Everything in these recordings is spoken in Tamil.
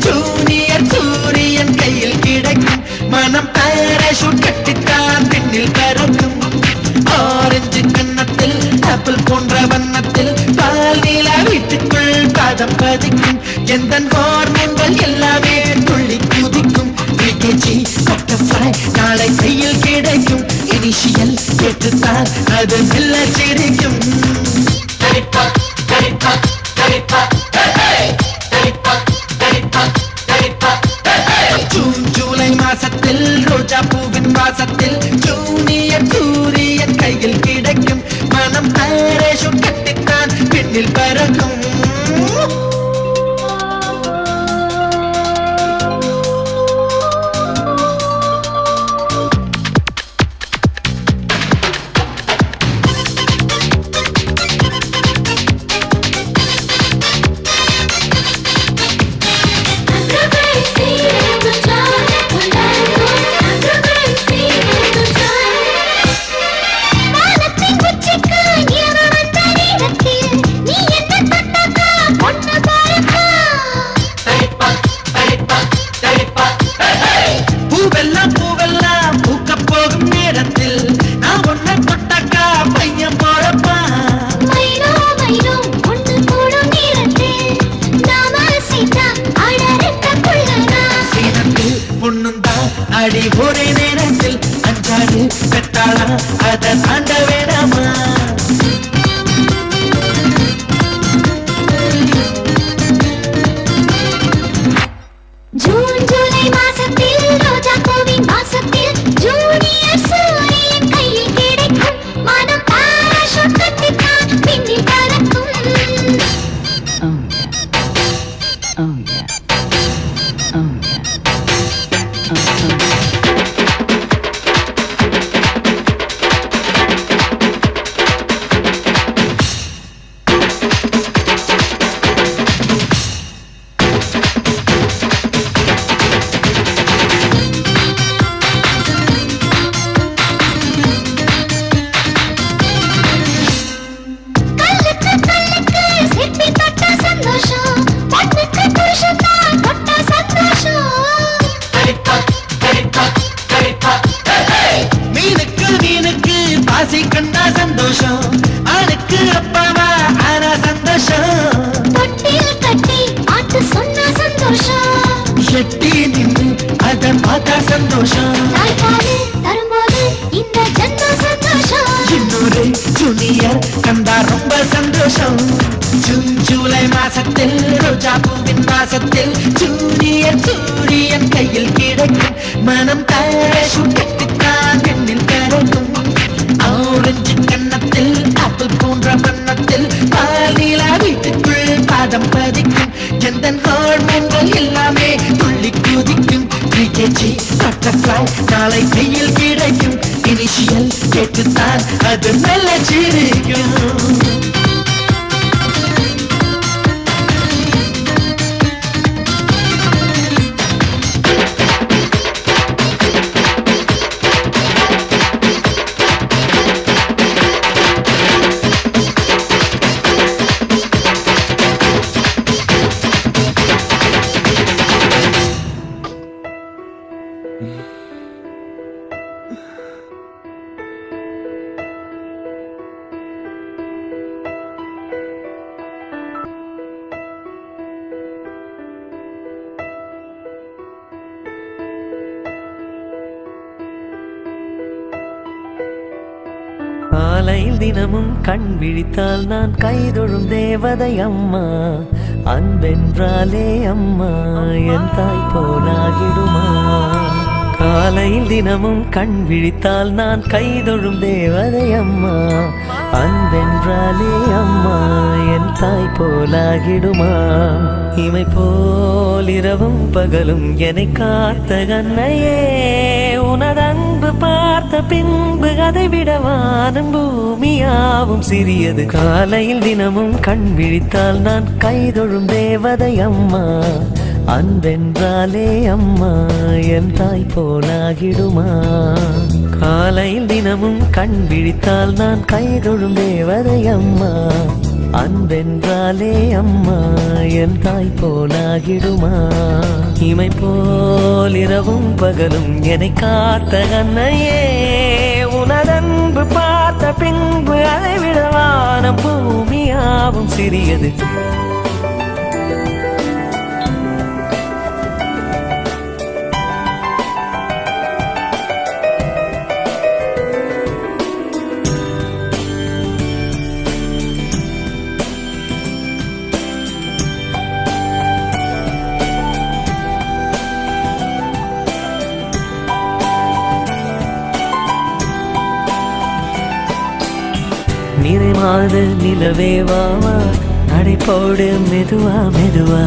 ஜூனியர் சூரியன் கையில் கிடைக்கும் மனம் பாராசூட் கட்டித்தான் பின்னில் பறக்கும் ஆரஞ்சு கன்னத்தில் ஆப்பிள் போன்ற வண்ணத்தில் பால் நீலா வீட்டுக்குள் பாதம் பதிக்கும் எந்த ஹார்மோன்கள் எல்லாமே துள்ளி குதிக்கும் பிகேஜி பட்டர்ஃப்ளை நாளை கையில் கிடைக்கும் இனிஷியல் கேட்டுத்தான் அது மெல்ல சிரிக்கும் ஜூன் ஜூலை மாசத்தில் ரோஜா பூவின் வாசத்தில் ஜூனியர் சூரியன் கையில் கிடைக்கும் மனம் பாராசூட் கட்டித்தான் பின்னில் பறக்கும் அடி ஒரே நேரத்தில் அஞ்சாறு பெட்டாளா அதை தாண்ட வேணாமா ஜூன் ஜூலை மாசத்தில் ரோஜா பூவின் வாசத்தில் ஜூனியர் சூரியன் கையில் கிடைக்கும் மனம் பாராசூட் கட்டித்தான் பின்னில் பறக்கும் கண்டா சந்தோஷம் ஆளுக்கு அப்பாவா ஆனா சந்தோஷம் தொட்டில் கட்டி பாட்டு சொன்னா சந்தோஷம் எட்டி நின்று அதை பார்த்தா சந்தோஷம் தாய்ப்பாடு தரும்போது இந்த ஜன்ம சந்தோஷம் இன்னொரு ஜூனியர் கண்டா ரொம்ப சந்தோஷம் ஜூன் ஜூலை மாசத்தில் ரோஜா பூவின் வாசத்தில் ஜூனியர் சூரியன் கையில் கிடைக்கும் மனம் பாராசூட் கட்டித்தான் பின்னில் பறக்கும் ஆரஞ்சு கன்னத்தில் ஆப்பிள் போன்ற வண்ணத்தில் பால் நீலா வீட்டுக்குள் பாதம் பதிக்கும் எந்த ஹார்மோன்கள் எல்லாமே துள்ளி குதிக்கும் பிகேஜி பட்டர்ஃப்ளை நாளை கையில் கிடைக்கும் இனிஷியல் கேட்டுத்தான் அது மெல்ல சிரிக்கும் காலையில் தினமும் கண் விழித்தால் நான் கைதொழும் தேவதை அம்மா அன்பென்றாலே அம்மா என் தாய் போலாகிடுமா காலையில் தினமும் கண் விழித்தால் நான் கைதொழும் தேவதை அம்மா அன்பென்றாலே அம்மா என் தாய் போலாகிடுமா இமை போல் இரவும் பகலும் என்னை காத்த கண்ணையே உனது அன்பு பார்த்த பின்பு அதை விட வானம் பூமியாவும் சிறியது காலையில் தினமும் கண் விழித்தால் நான் கைதொழும் தேவதை அம்மா அன்பென்றாலே அம்மா என் தாய் போலாகிடுமா காலையில் தினமும் கண் விழித்தால் நான் கைதொழும் தேவதை அம்மா அன்பென்றாலே அம்மா என் தாய் போலாகிடுமா? இமை போல் இரவும் பகலும் என்னை காத்த கண்ணையே, உனதன்பு பார்த்த பின்பு அதை விடவான பூமியாவும் சிறியது. நிறைமாத நிலவே வாவா, அடைப்போடு மெதுவா மெதுவா,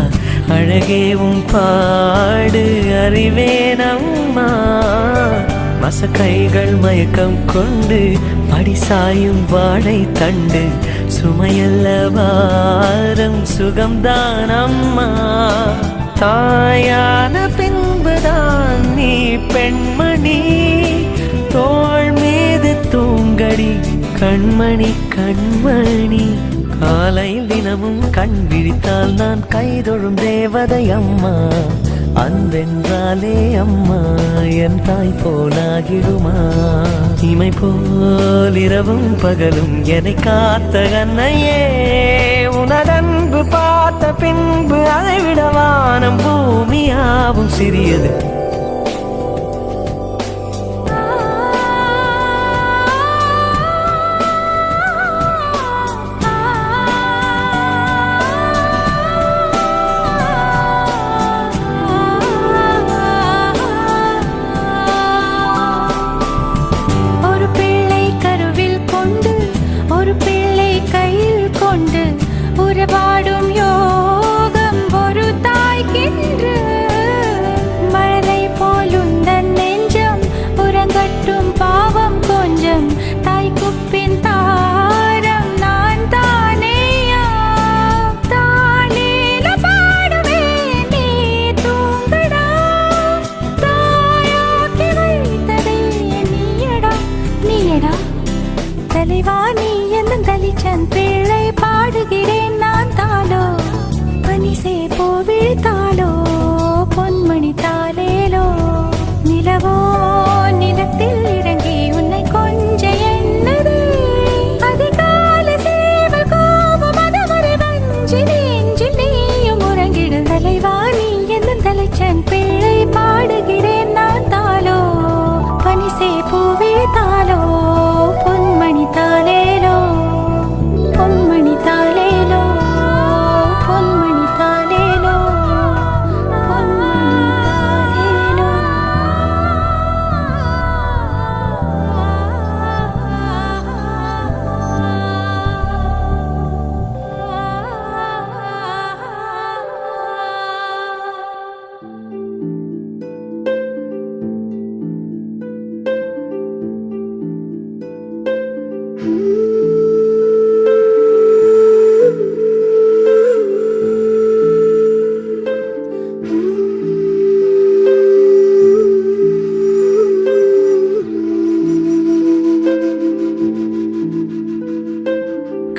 அழகேவும் பாடு அறிவேனம்மா. மசக்கைகள் மயக்கம் கொண்டு படிசாயும் வாழை தண்டு, சுமையல்ல வாரம் சுகம்தான் அம்மா. தாயான பின்புதான் நீ பெண்மணி, தோள் மீது தூங்கடி கண்மணி கண்மணி. காலையில் தினமும் கண் விழித்தால் நான் கைதொழும் தேவதை அம்மா. அன்பென்றாலே அம்மா என் தாய் போலாகிடுமா? இமை போல் இரவும் பகலும் என்னை காத்த கண்ணையே, உனதன்பு பார்த்த பின்பு அதை விடவானம் பூமியாவும் சிறியது. உறவாடும் யோகம் ஒரு தாய்க்கின்று, மழலை போலுந்தன் நெஞ்சம் உறங்கட்டும் பாவம் கொஞ்சம், தாய்க்குப்பின் தாரம் நான் தானேயா. தானேல பாடுவேன் நீ தூங்கடா, தாயாக்கி வைத்ததே நீயடா நீயடா. தலைவா நீ என்னும் தலிச்சன் பிள்ளை பாடுகிறேன் நான் தாளோ, பனிசே போவிழ்த்தாளோ பொன்மணி தாளேலோ. நிலவோ நிலத்தில் இறங்கி உன்னை கொஞ்ச எண்ணதே, அதிகால சேவல் கோபம் அதவரை வஞ்சி நெஞ்சில் நீயும் உறங்கிடு. தலைவா நீ என்னும் தலைச்சன் பிள்ளை பாடுகிறேன் நான் தாளோ, பனிசே போவிழ்த்தாளோ பொன்மணி தாளேலோ பொன்மணி தாளேலோ பொன்மணி தாளேலோ பொன்மணி தாளேலோ.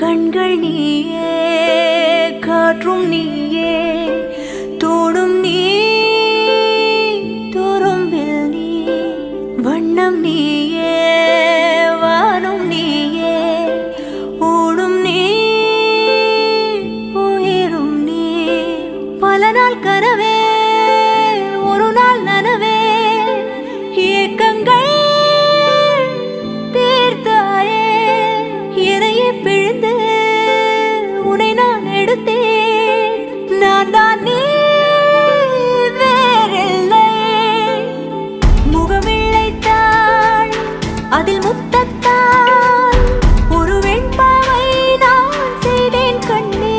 கண்கள் நீயே, காற்றும் நீயே, தோடும் நீ, துரும்பில் நீ, வண்ணம் நீயே, வானும் நீயே, ஊடும் நீ, உயிரும் நீ. பல நாள் கனவே ஒரு நாள் நனவே, ஏக்கங்கள் தீர்த்தாயே, எதையே பிழிந்து உனை நான் எடுத்தேன். நான் தான் நீ வேறில்லை. முகமிழைத்தாள் அதில் முத்தத்தால் ஒரு வெண்பாவை நான் செய்தேன் கண்ணே.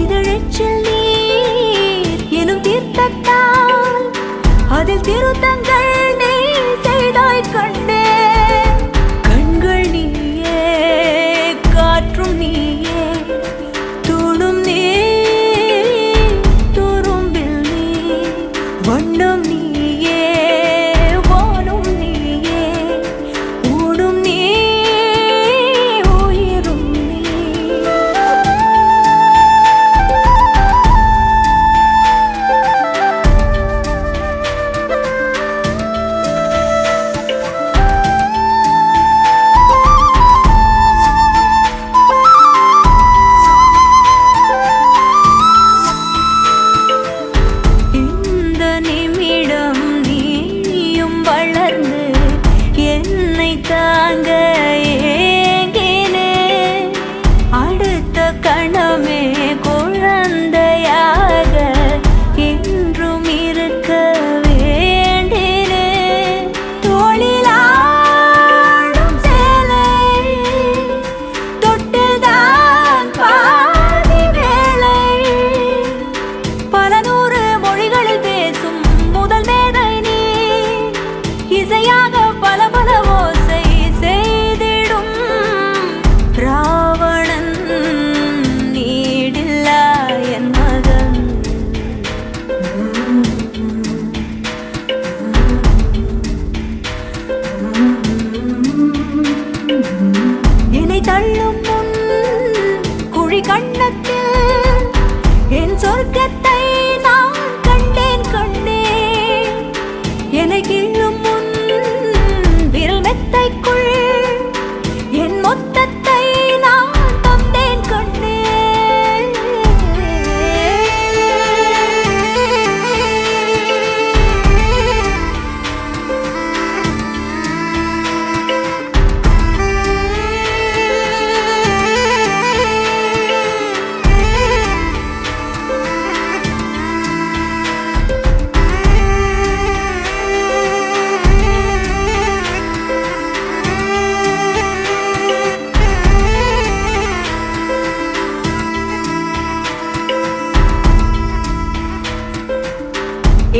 இதழச்சில் நீர் எனும் தீர்த்தத்தால் அதில் திருத்தங்கள் நீ செய்தாய் கண்ணே. கண்கள் நீயே, காற்றும் நீயே, தூணும் நீ, துரும்பில் நீ, வண்ணம் நீயே, வானும் நீயே, ஊடும் நீ, உயிரும் நீ. தாங்க ஏங்கினேன். அடுத்த கணமே குழந்தையாக என்றும் இருக்க வேண்டினேன். தோளிலாடும் சேலை தொட்டில்தான் பாதி வேளை. பல நூறு மொழிகளில் பேசும் முதல் மேதை நீ. இசையாக பல பல ஓசை செய்திடும் ராவணன் நீடில்லா என் மகன். என்னை தள்ளும் முன் குழி கண்ணத்தில் என் சொர்க்கத்தை நான் கண்டேன் கண்டேன். என்னை கிள்ளும் முன் விரல் மெத்தைக்குள் என் மொத்தத்தை நான் தந்தேன் கண்டேன்.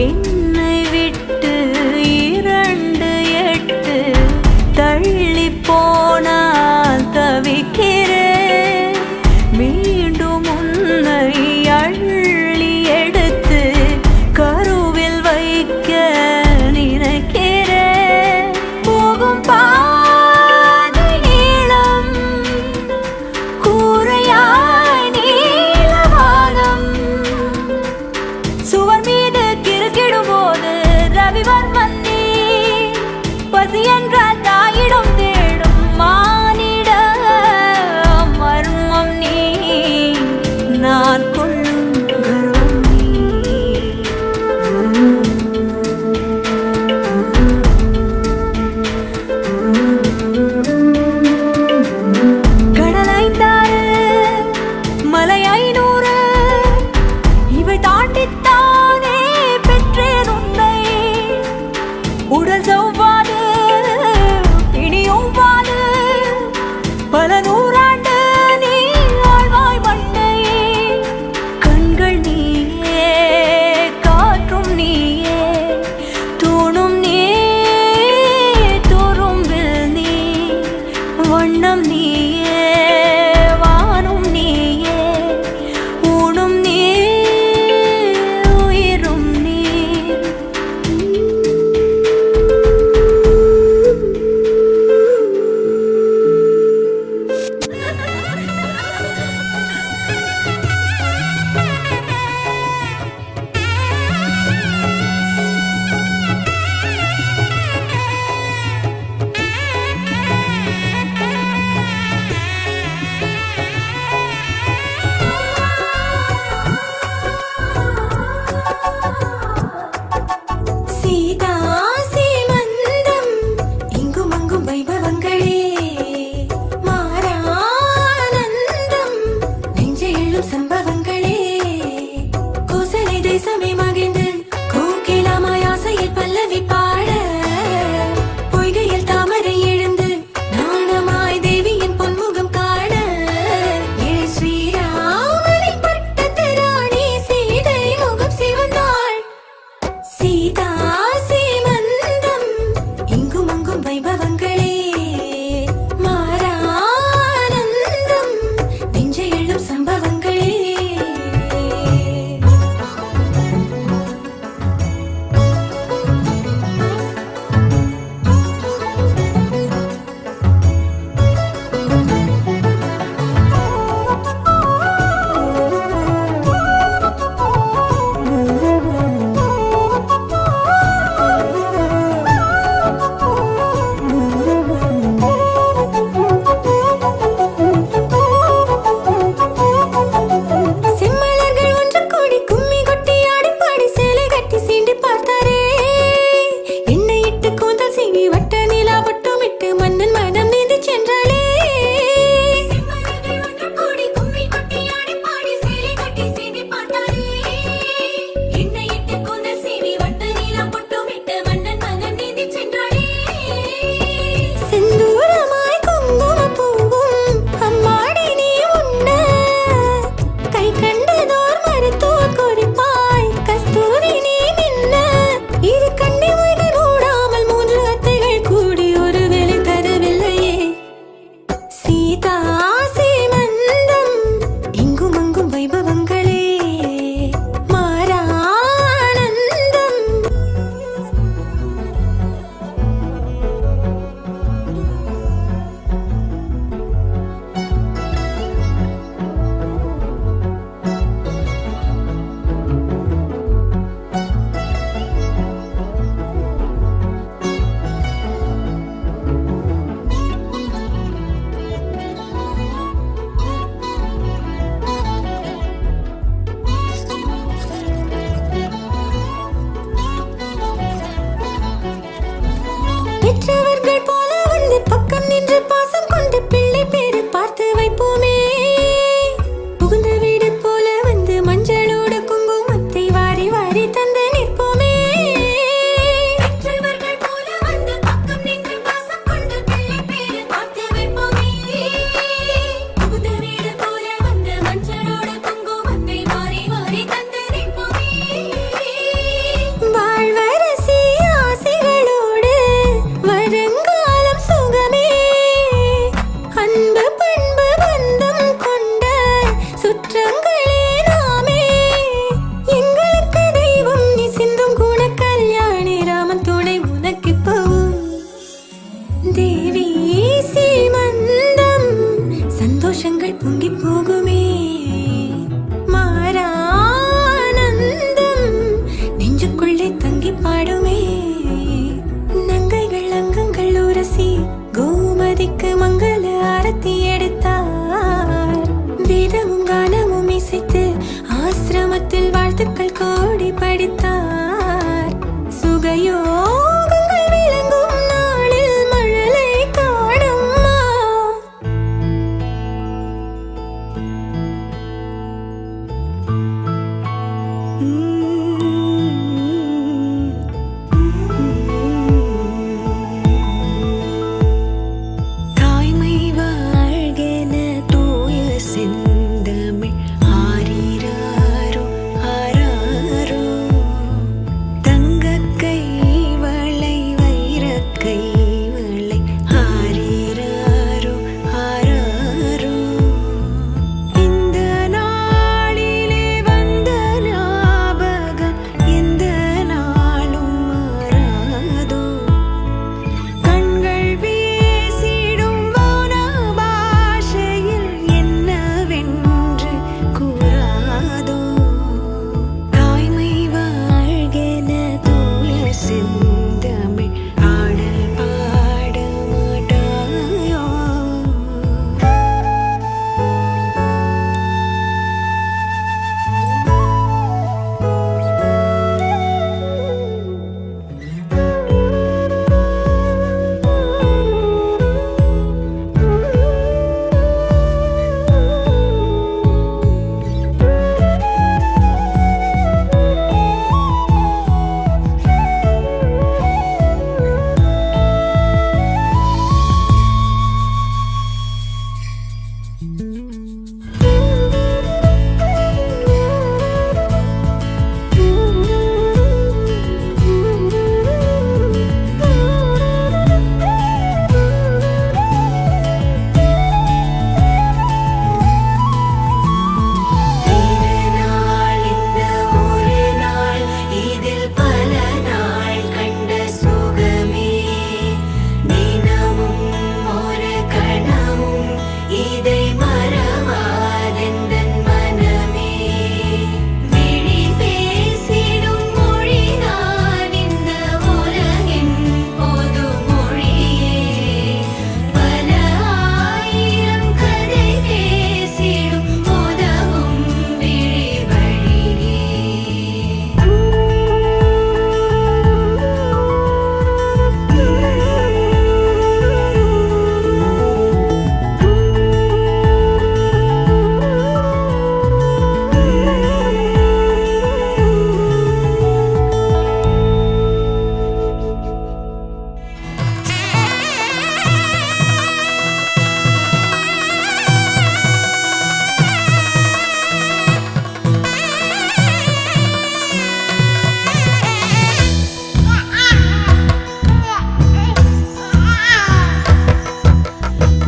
என்னை விட்டு 2 8 தள்ளி போனால் தவிக்கிறேன். மீண்டும் உன்னை அள்ளி எடுத்து கருவில் வைக்க நினைக்கிறேன். போகும் பாதை நீளம் கூரையாய் நீலவானம். சுவர் மீது கிறுக்கிடும் பாடி படித்தார் சுகயோகங்கள் விளங்கும் நாளில் மழலை காணம்மா. தாய்மை வாழ்கென தூய செந்தமிழ் ஆரிராரோ ஆராரோ. தங்கக் கை வளை வைரக் கை வளை ஆரிராரோ ஆராரோ. இந்த நாளிலே வந்த ஞாபகம் எந்த நாளும் மாறாதோ. கண்கள் வீசிடும் மௌன பாஷையில் என்னவென்று கூறாதோ. தாய்மை வாழ்கென தூய செந்தமிழ் ஆடல் பாட மாட்டாயோ.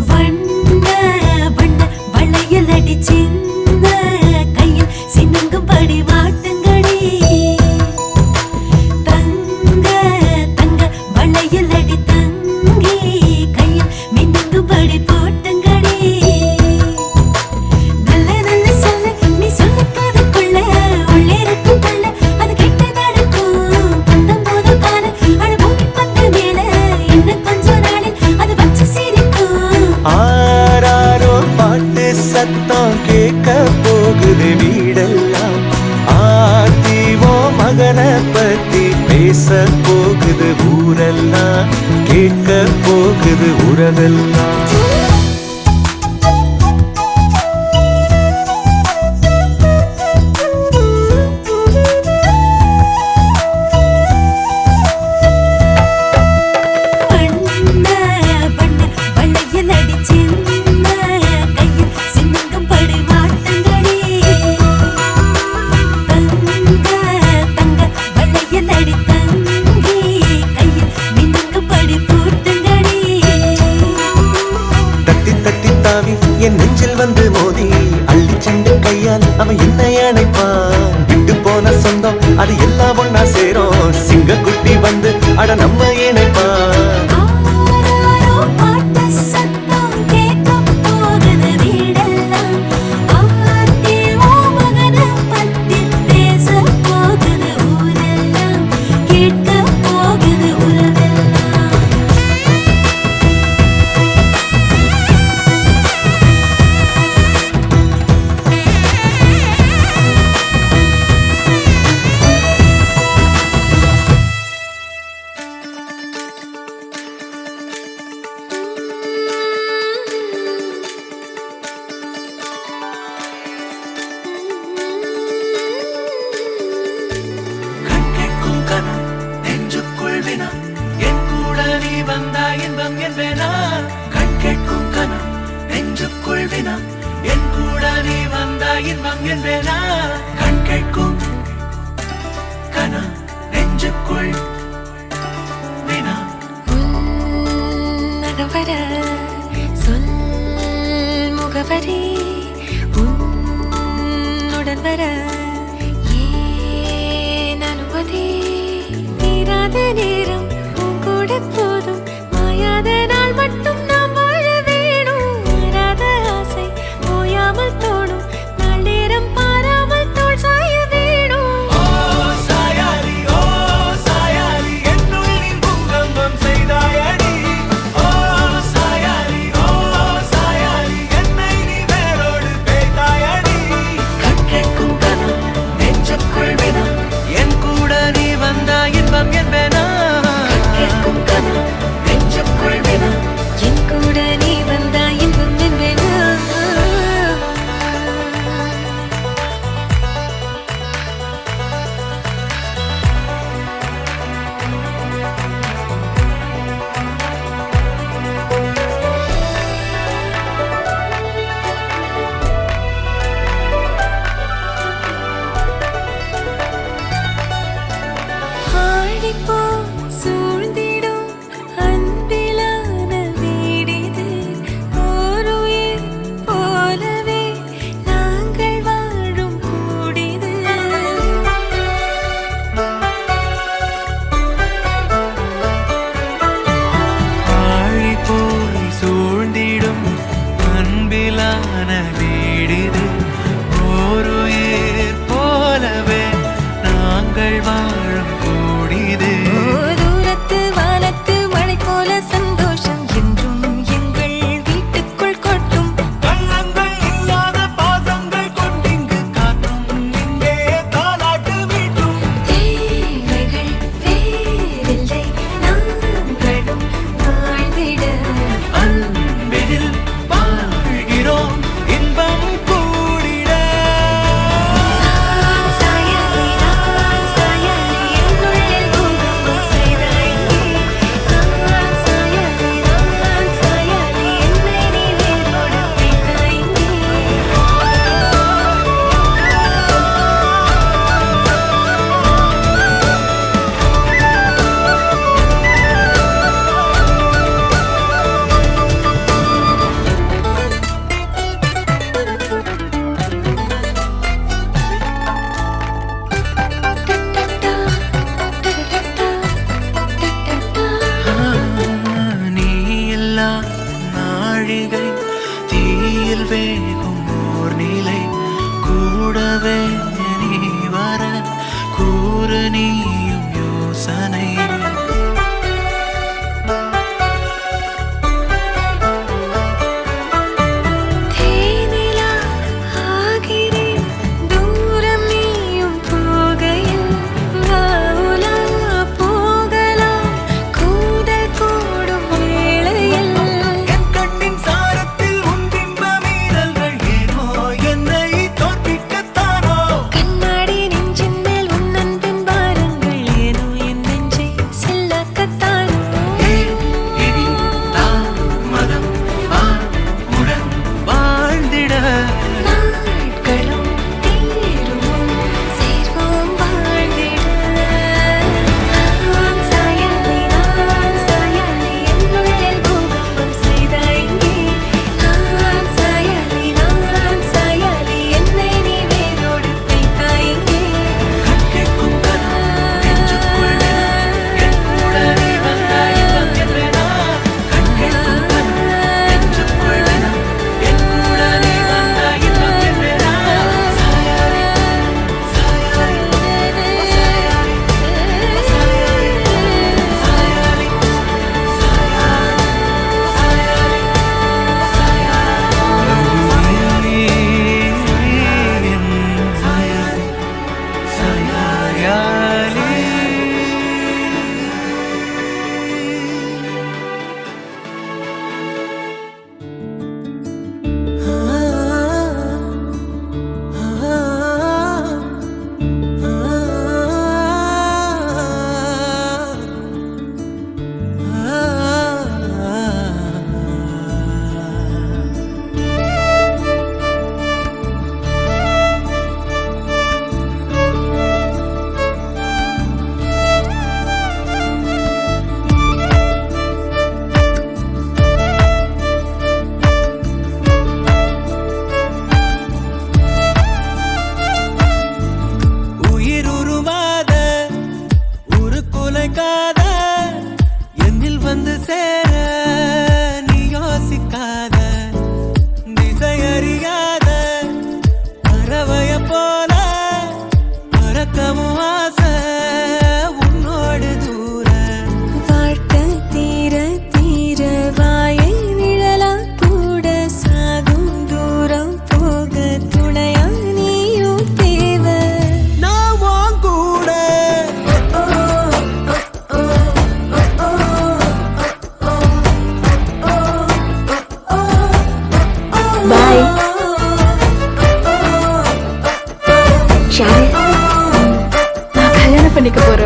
வண்ண வண்ண வளையல் அடிச்சிந்த கையில் சின்னங்கும்படி வாட்டுங்கடி. தங்க தங்க வளையல் அடி தங்கி கையில் மின்னுங்கும்படி போட்டுங்கடி. நல்ல நல்ல சொல்ல நீ சொல்லுக்காதுக்குள்ள உள்ளே இருக்கும் கள்ள அது கெட்ட நடக்கும். பந்தம் போதும் கால அட பூமி பந்து மேல இன்னும் கொஞ்ச நாளில் அது வச்சு சிரிக்கும். ஆராரோ பாட்டு சத்தம் கேட்க போகுது வீடெல்லாம். ஆத்திவோ மகனை பத்தி பேச போகுது ஊரெல்லாம். கேட்க போகுது உறவெல்லாம். வண்ண வண்ண வளையல் அடிச்சிந்த கையில் சின்னங்கும்படி வாட்டுங்கடி. தங்க தங்க வளையல் அடி தங்கி கையில் மின்னுங்கும்படி போட்டுங்கடி. தட்டி தட்டி தாவி என் நெஞ்சில் வந்து மோதி அள்ளி செண்டு கையால் அவன் என்னை அணைப்பான். விட்டு போன சொந்தம் அது எல்லாம் ஒன்னா சேரும். சிங்கக்குட்டி வந்து அட நம்ம இணைப்பான். ஆராரோ பாட்டு சத்தம் கேட்க போகுது வீடெல்லாம். ஆத்திவோ மகனை பத்தி பேச போகுது ஊரெல்லாம். கேட்க போகுது உறவெல்லாம். வினா என் கூட நீ வந்தா இன்பம் என்பேனா கண் கேட்கும் கனா நெஞ்சுக்குள் வினா என் கூட நீ வந்தா இன்பம் என்பேனா கண் கேட்கும் கனா நெஞ்சுக்குள் வினா உன்னகவர சொல் முகவரி உன்னுடன் வர ஏன் அனுமதி தீராத நேரம் உன் கூட போதும் மாயாத நாள் மட்டும் நாம் வாழ வேணும் மாறாத ஆசை ஓயாமல் தோணும் நாள் நேரம் பாராமல் தோள் சாய வேணும் ஓ சாயாலி என்னுள் நீ பூகம்பம் செய்தாயடி ஓ சாயாலி என்னை நீ வேரோடு பேய்த்தாயடி கண் கேட்கும் கனா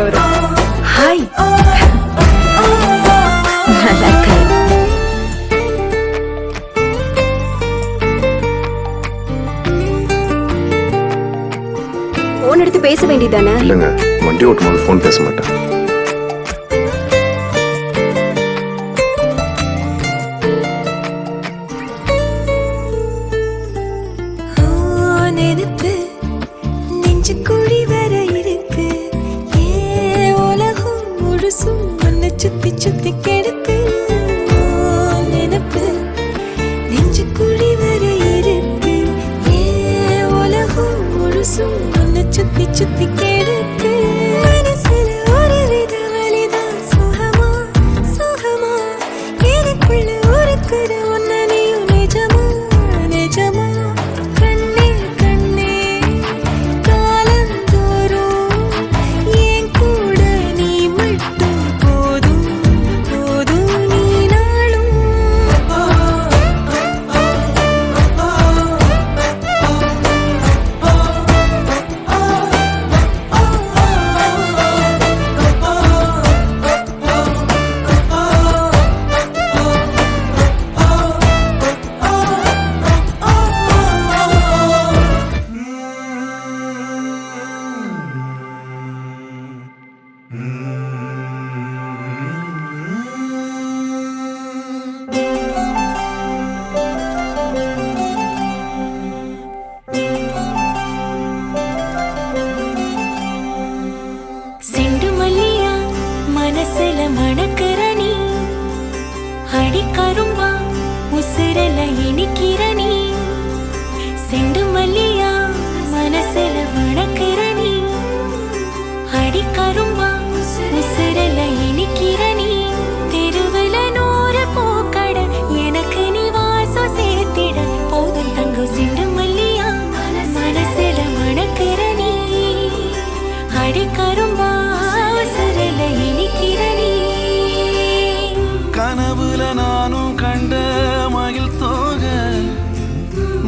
ஒரு ஹாய் நல்லா இருக்காரு. போன் எடுத்து பேச வேண்டியதானே? இல்லைங்க, வண்டி ஓட்டும்போது ஃபோன் பேச மாட்டேன். நினைப்பு நெஞ்சு குழி வர இருக்கு, ஏன் உலகம் முழுசும் உன்னை சுத்தி சுத்தி கெடுக்கு. நினைப்பு நெஞ்சு குழி வர இருக்கு, ஏன் உலகம் முழுசும் உன்னை சுத்தி சுத்தி கெடுக்கு. மனசுல ஒரு வித வலிதான், சுகமா சுகமா எனக்குள்ள ஒருத்தர உன்னை நீயும் நிஜமா நிஜமா. கண்ணே கண்ணே காலந்தோறும் என் கூட நீ மட்டும் போதும் போதும் நீ நாளும். செண்டு மல்லியா மனசுல மணக்கிற நீ, அடிக்கரும்பா உசுரல இனிக்கிற நீ. செண்டு மல்லியா மனசுல மணக்கிற நீ, அடிக்கரும்பா உசுரல இனிக்கிற நீ. தெருவுல 100 பூக்கட எனக்கு நீ வாசம் சேர்த்திட போதும் தங்கம். செண்டு மல்லியா மனசுல மணக்கிற நீ, அடிக்கரும்பா உசுரல இனிக்கிற நீ. கனவுல நானும் கண்ட மயில் தோக,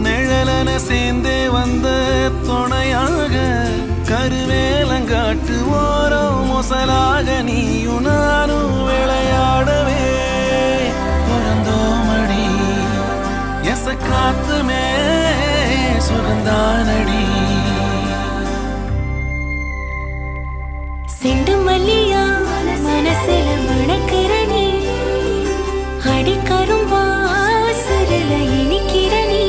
நிழலன சேர்ந்தே வந்த துணையாக. கருவேலங்காட்டு ஓரம் மொசலாக நீயும் நானும் விளையாடவே பிறந்தோமடி. எச காத்துமே சுகந்தானடி. செண்டு மல்லியா மனசுல மணக்கிற நீ, அடிக்கரும்பா உசுரல இனிக்கிற நீ.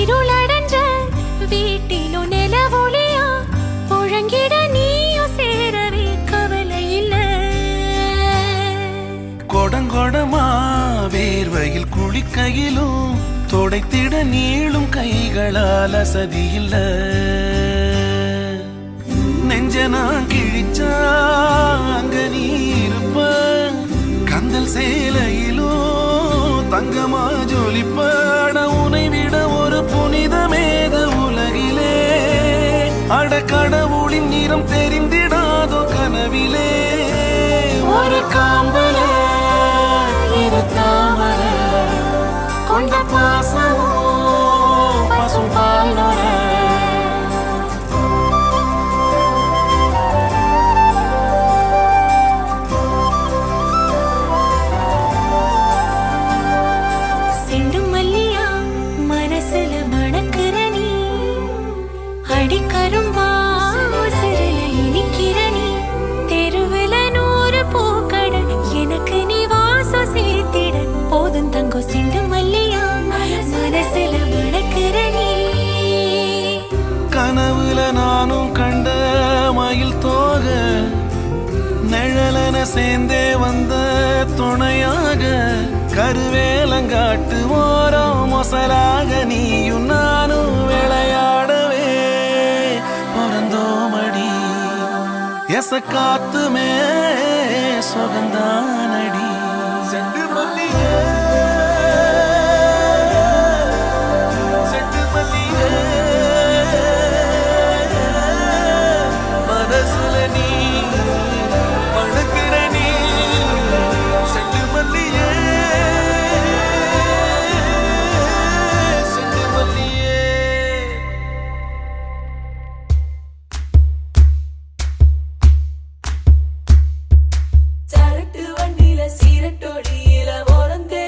இருளடைஞ்ச வீட்டிலும் நிலவொளியா புழங்கிட நீயும் சேரவே கவலை இல்ல. கொடங்கொடமா வேர்வையில் குளிக்கையிலும் தொடைத்திட நீளும் கைகளால் அசதி இல்ல. நெஞ்ச நான் கிழிச்சா அங்க நீ இருப்ப, கந்தல் சேலையிலும் தங்கமா ஜொலிப்பட. உனை விட ஒரு புனிதமேது உலகிலே, அட கடவுளின் நிறம் தெரிந்திடாதோ கனவிலே. ஒரு காம்பல இரு தாமர கொண்ட பாசமோ பசும் பால் நுர. செண்டு மல்லியா மனசுல மணக்கிற நீ, அடிக்கரும்பா உசுரல இனிக்கிற நீ. தெருவுல 100 பூக்கட எனக்கு நீ வாசம் சேர்த்திட போதும் தங்கம். செண்டு மல்லியா மனசுல மணக்கிற நீ. கனவுல நானும் கண்ட மயில் தோக, நிழலன சேர்ந்தே வந்த துணையாக. கருவேலங்காட்டு ஓரம் மொசலாக நீயும் நானும் விளையாடவே தேச காத்துமே சுகந்தானடி செண்டு மல்லியே செண்டு மல்லியே மனசுல நீ மணக்கிற நீ செண்டு மல்லியே செண்டு மல்லியே சரட்டு வண்டியில சீரட்டோடியில ஓரம் தேடி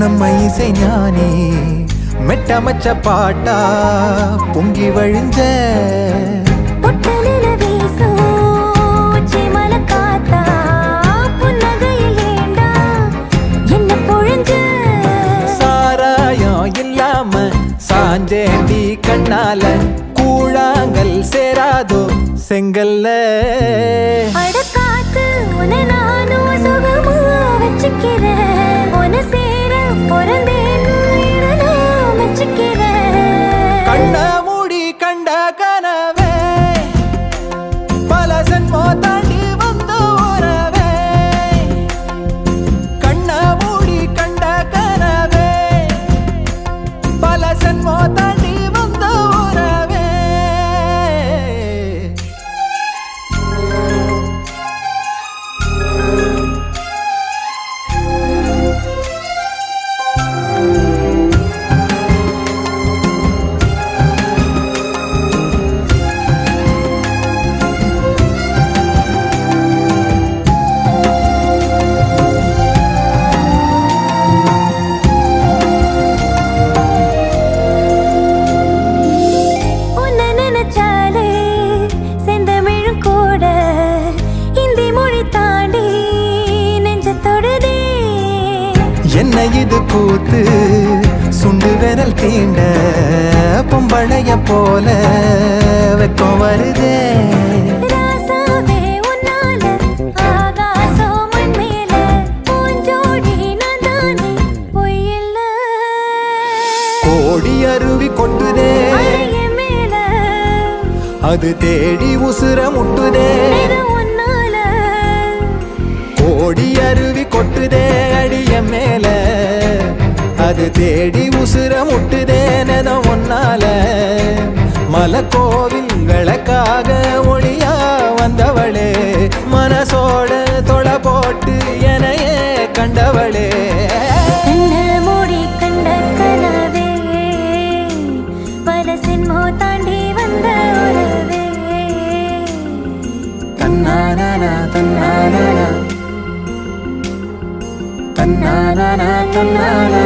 நம்ம இசை ஞானி மெட்டமச்ச பாட்டா பொங்கி வழிஞ்ச பொட்டலில வீசும் உச்சிமலை காத்தா, புன்னகையில் ஏண்டா என்ன பொழிஞ்ச? சாராயம் இல்லாம சாஞ்சேண்டி கண்ணால கூழாங்கல் சேராதோ செங்கல்ல. அட காத்து உன்னை நானும் சுகமா வச்சுக்கிறேன், உன்னை சேர பிறந்தேன்னு இதை நான் வச்சுக்கிறேன். கண்ண மூடி கண்ட கனவே பல சென்மோ தாண்டி வந்த உறவே. கண்ண மூடி கண்ட கனவே பல சென்மோ தாண்டி வந்த உறவே. உன்னை நினைச்சாலே செந்தமிழும் கூட இந்தி மொழி தாண்டி நெஞ்ச தொடுதே. என்ன இது கூத்து சுண்டு விரல் தீண்ட பொம்பளைய போல வெக்கம் வருதே. ராசாவே உன்னால ஆகாசம் மண் மேல பூஞ்சோடி நான் தானே பொய்யில்ல. கோடி அருவி கொட்டுதே அழகிய மேல அது தேடி உசுர முட்டுதே. இது உன்னால கோடி அருவி கொட்டுதே அடிய மேல அது தேடி உசுர முட்டுதே. நெதம் ஒன்னால மலக்கோவில் விளக்காக ஒளியா வந்தவளே, மனசோட தொலை போட்டு எனையே கண்டவளே. கண்ண மூடி கண்ட கனவே பல சென்மோ தாண்டி வந்த உறவே. தன்னானா தன்னானா தன்னானா தன்னானா